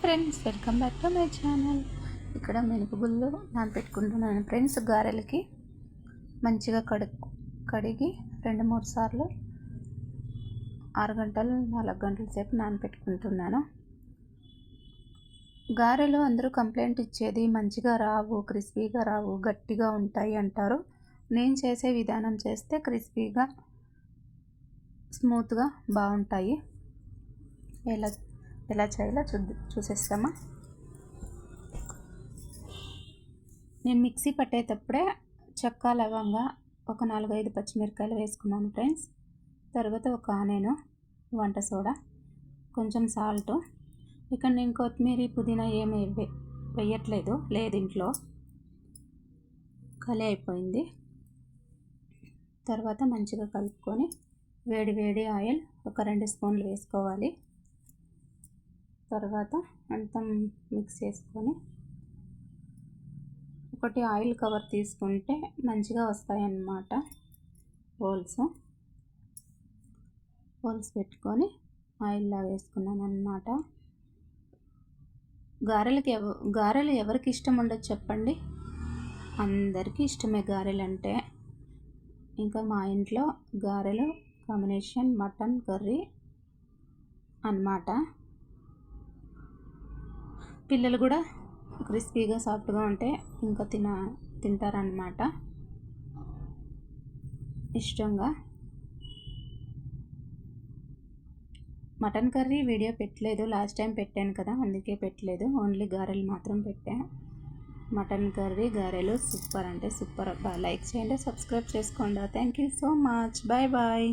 Friends, welcome back to my channel. ఇక్కడ మినపగుళ్ళు నానబెట్టుకుంటున్నాను friends. గారెలకి మంచిగా కడిగి 2-3 సార్లు 6 గంటలు 4 గంటల సేపు నానబెట్టుకుంటున్నాను. గారెలు అందరూ కంప్లైంట్ ఇచ్చేది మంచిగా రావు, క్రిస్పీగా రావు, గట్టిగా ఉంటాయి అంటారు. నేను చేసే విధానం చేస్తే క్రిస్పీగా స్మూత్గా బాగుంటాయి. ఎలా చేయాలో చూసేస్తామా. నేను మిక్సీ పట్టేటప్పుడే చెక్క, లవంగా, ఒక 4-5 పచ్చిమిరకాయలు వేసుకున్నాను ఫ్రెండ్స్. తర్వాత ఒక ఆనియన్, వంట సోడా, కొంచెం సాల్ట్. ఇక్కడ నేను కొత్తిమీర, పుదీనా ఏమి లేదు ఇంట్లో, ఖాళీ అయిపోయింది. తర్వాత మంచిగా కలుపుకొని వేడి ఆయిల్ ఒక 2 స్పూన్లు వేసుకోవాలి. తర్వాత అంతా మిక్స్ చేసుకొని ఒకటి ఆయిల్ కవర్ తీసుకుంటే మంచిగా వస్తాయన్నమాట. హోల్స్ పెట్టుకొని ఆయిల్లో వేసుకున్నాను అన్నమాట. గారెలు ఎవరికి ఇష్టం ఉండదు చెప్పండి? అందరికీ ఇష్టమే గారెలు అంటే. ఇంకా మా ఇంట్లో గారెలు కాంబినేషన్ మటన్ కర్రీ అన్నమాట. పిల్లలు కూడా క్రిస్పీగా సాఫ్ట్గా ఉంటే ఇంకా తింటారన్నమాట ఇష్టంగా. మటన్ కర్రీ వీడియో పెట్టలేదు, లాస్ట్ టైం పెట్టాను కదా, అందుకే పెట్టలేదు. ఓన్లీ గారెలు మాత్రం పెట్టాను. మటన్ కర్రీ, గారెలు సూపర్ అంటే సూపర్. లైక్ చేయండి, సబ్స్క్రైబ్ చేసుకోండి. Thank you so much. Bye.